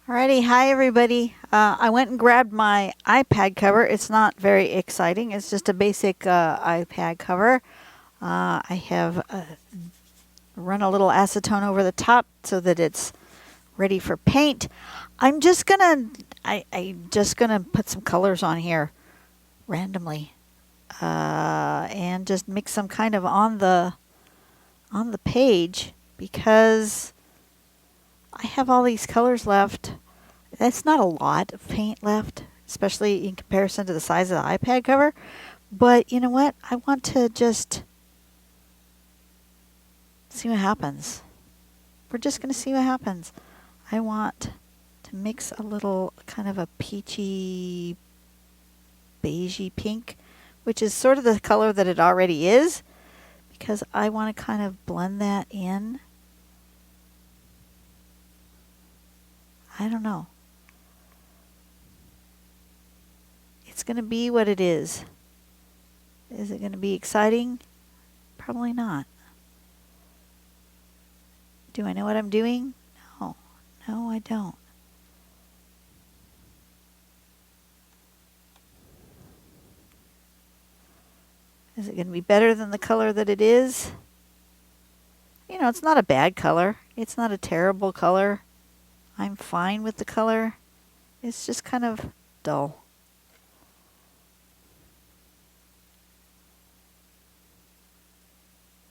Alrighty, hi everybody. I went and grabbed my iPad cover. It's not very exciting. It's just a basic iPad cover. I have run a little acetone over the top so that it's ready for paint. I'm just gonna put some colors on here randomly, and just mix them kind of on the page because I have all these colors left. That's not a lot of paint left, especially in comparison to the size of the iPad cover. But you know what? I want to just see what happens. We're just going to see what happens. I want to mix a little kind of a peachy, beigey pink, which is sort of the color that it already is, because I want to kind of blend that in. I don't know. It's going to be what it is. Is it going to be exciting? Probably not. Do I know what I'm doing? No. No, I don't. Is it going to be better than the color that it is? You know, it's not a bad color. It's not a terrible color. I'm fine with the color. It's just kind of dull.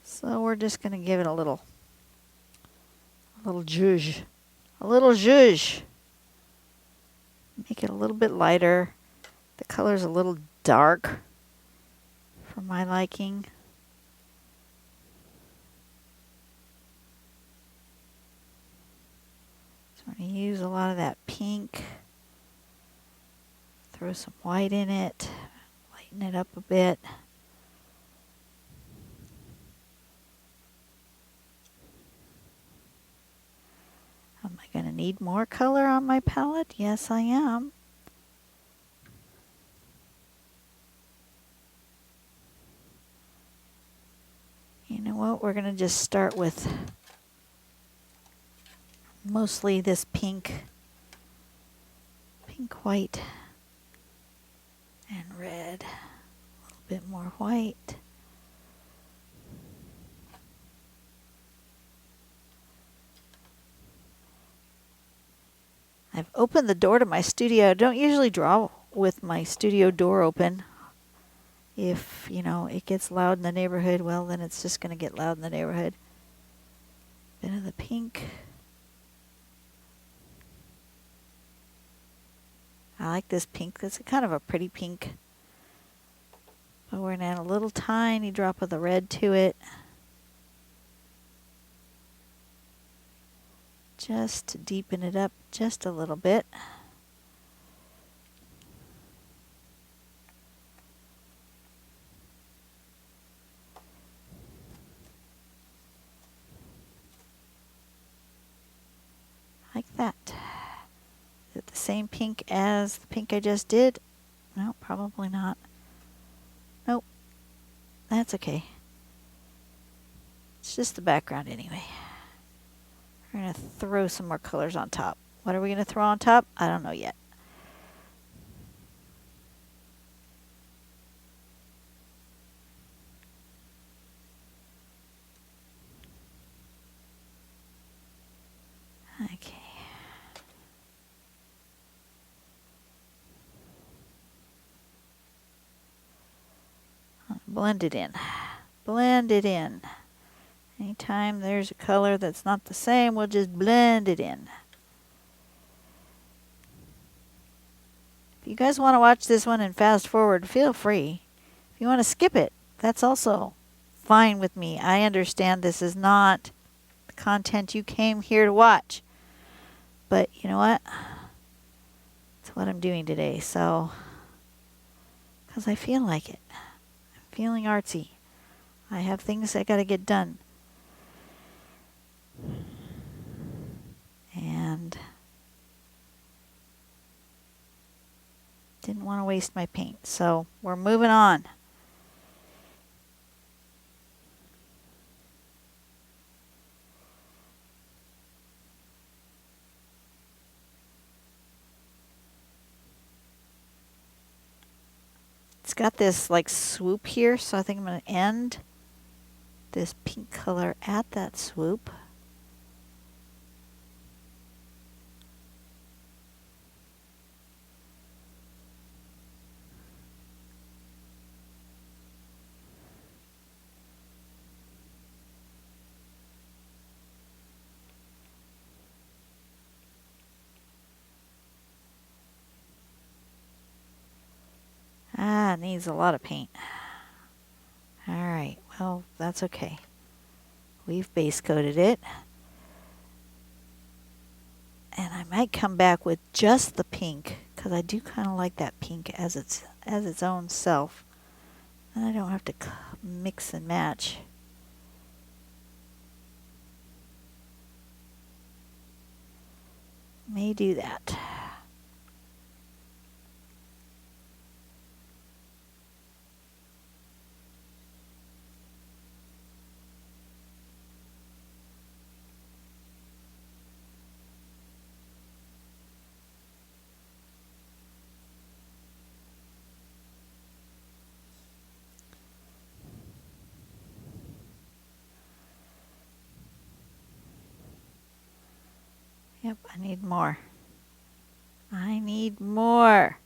So we're just going to give it a little zhuzh. A little zhuzh. Make it a little bit lighter. The color's a little dark for my liking. So I'm going to use a lot of that pink. Throw some white in it. Lighten it up a bit. Am I going to need more color on my palette? Yes, I am. You know what? We're going to just start with mostly this pink, white, and red. A little bit more white. I've opened the door to my studio. I don't usually draw with my studio door open. If, you know, it gets loud in the neighborhood, well, then it's just going to get loud in the neighborhood. Bit of the pink. I like this pink. It's kind of a pretty pink. But we're going to add a little tiny drop of the red to it. Just to deepen it up just a little bit. Like that. Is it the same pink as the pink I just did? No, probably not. Nope. That's okay. It's just the background anyway. We're going to throw some more colors on top. What are we going to throw on top? I don't know yet. Okay. Blend it in. Blend it in. Anytime there's a color that's not the same, we'll just blend it in. If you guys want to watch this one and fast forward, feel free. If you want to skip it, that's also fine with me. I understand this is not the content you came here to watch. But you know what? It's what I'm doing today, so because I feel like it. I'm feeling artsy. I have things I got to get done. And didn't want to waste my paint, so we're moving on. It's got this like swoop here, so I think I'm going to end this pink color at that swoop. Ah, it needs a lot of paint. Alright, well, that's okay. We've base coated it. And I might come back with just the pink, because I do kind of like that pink as its own self. And I don't have to mix and match. May do that. Yep, I need more. I need more.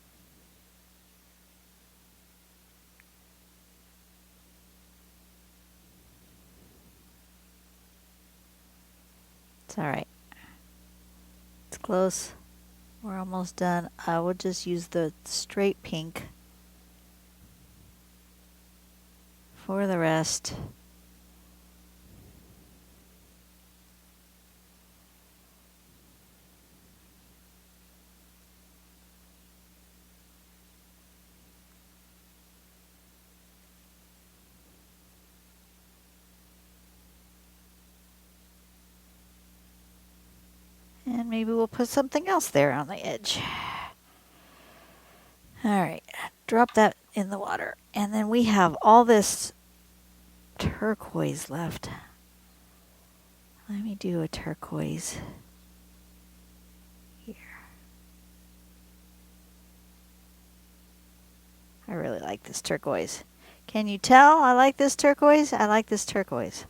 It's alright. It's close. We're almost done. I will just use the straight pink for the rest. And maybe we'll put something else there on the edge. Alright, drop that in the water. And then we have all this turquoise left. Let me do a turquoise here. I really like this turquoise. Can you tell I like this turquoise? I like this turquoise.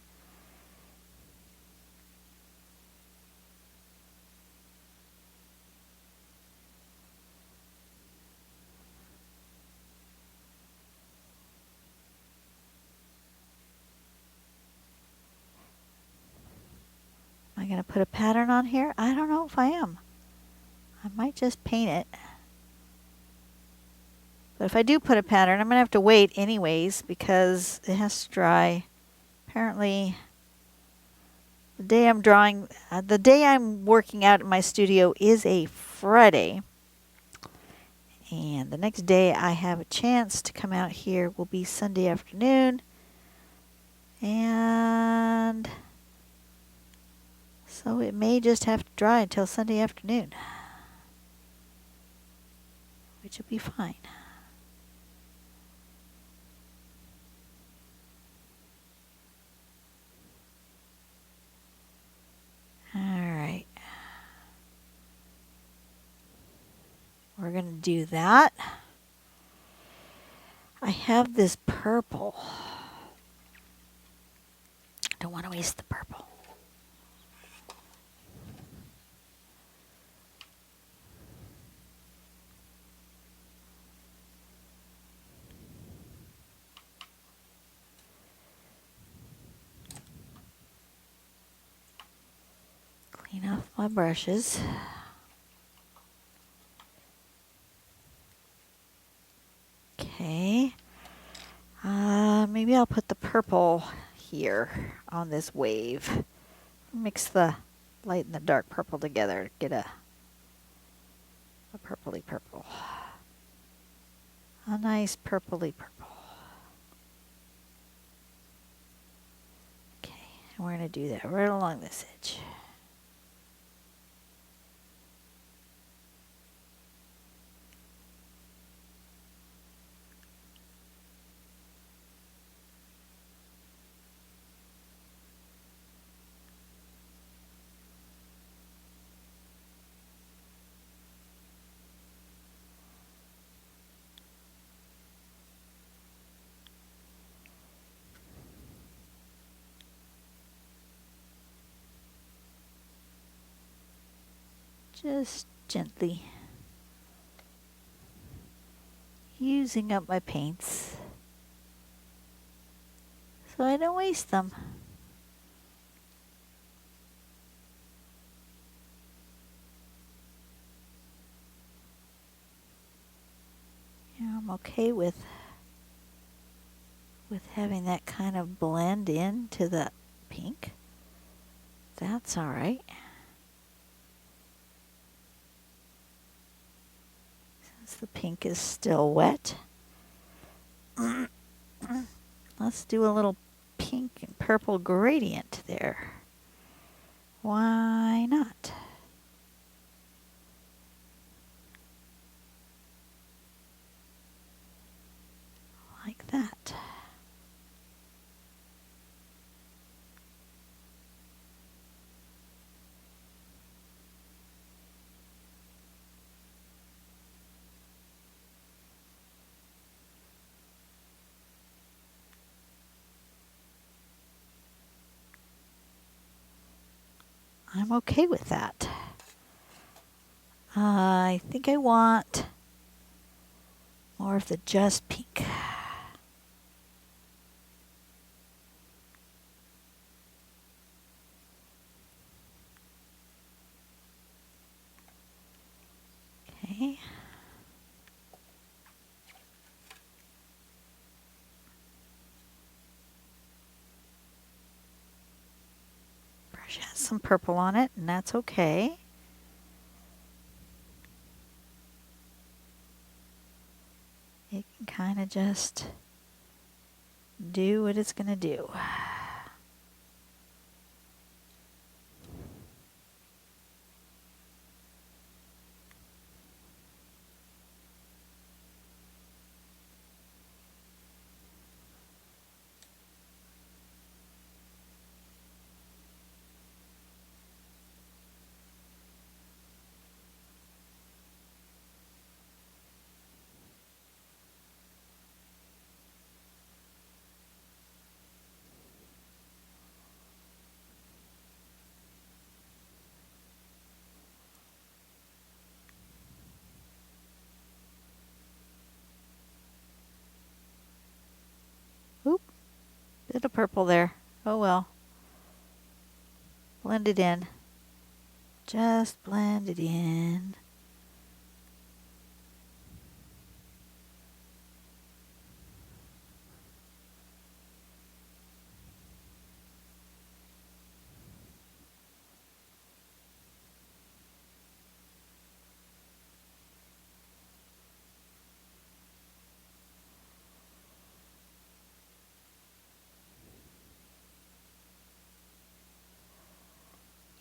Am I going to put a pattern on here? I don't know if I am. I might just paint it. But if I do put a pattern, I'm going to have to wait anyways because it has to dry. Apparently, the day I'm working out in my studio is a Friday. And the next day I have a chance to come out here will be Sunday afternoon. And so it may just have to dry until Sunday afternoon, which will be fine. Alright. We're going to do that. I have this purple. I don't want to waste the purple. Clean off my brushes. Okay. Maybe I'll put the purple here on this wave. Mix the light and the dark purple together to get a purpley purple. A nice purpley purple. Okay, and we're going to do that right along this edge. Just gently using up my paints so I don't waste them. Yeah, I'm okay with having that kind of blend into the pink. That's all right. Since the pink is still wet, let's do a little pink and purple gradient there. Why not? Like that. I'm okay with that. I think I want more of the just pink. Okay. Brush has some purple on it, and that's okay. It can kind of just do what it's going to do. Oop, bit of purple there. Oh well. Blend it in. Just blend it in.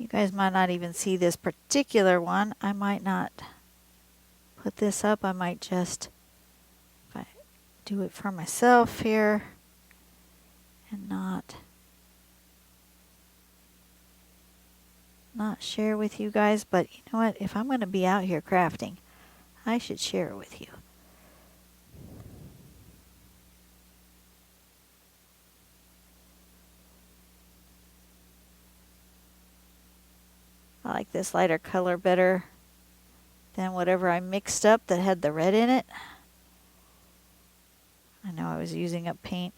You guys might not even see this particular one. I might not put this up. I might just do it for myself here and not share with you guys. But you know what? If I'm going to be out here crafting, I should share it with you. I like this lighter color better than whatever I mixed up that had the red in it. I know I was using up paint.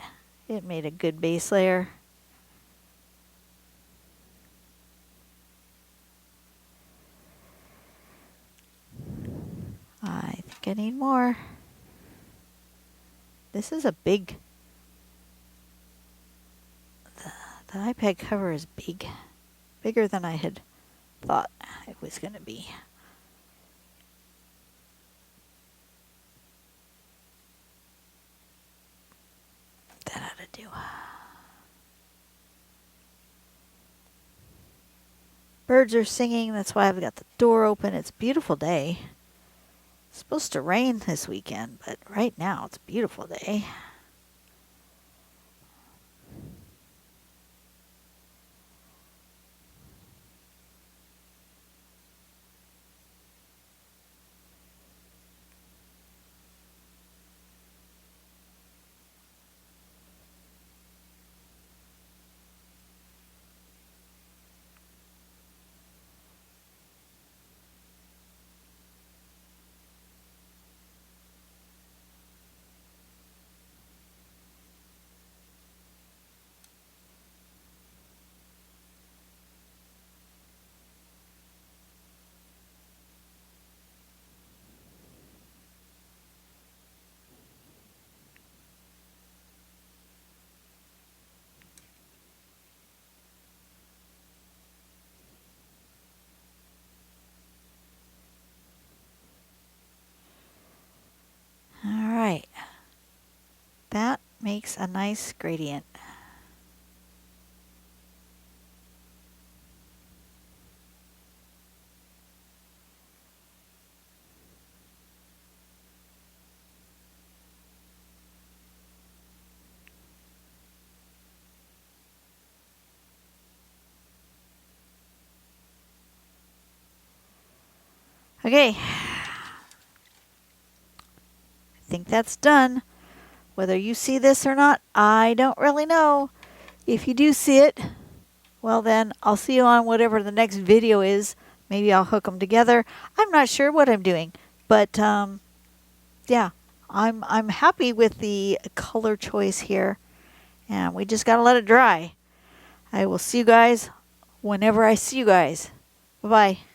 It made a good base layer. I think I need more. This is a big, the iPad cover is big. Bigger than I had thought it was going to be. That ought to do. Birds are singing. That's why I've got the door open. It's a beautiful day. It's supposed to rain this weekend, but right now it's a beautiful day. makes a nice gradient. Okay, I think that's done. Whether you see this or not, I don't really know. If you do see it, well then I'll see you on whatever the next video is. Maybe I'll hook them together. I'm not sure what I'm doing, but yeah, I'm happy with the color choice here, and we just gotta let it dry. I will see you guys whenever I see you guys. Bye-bye.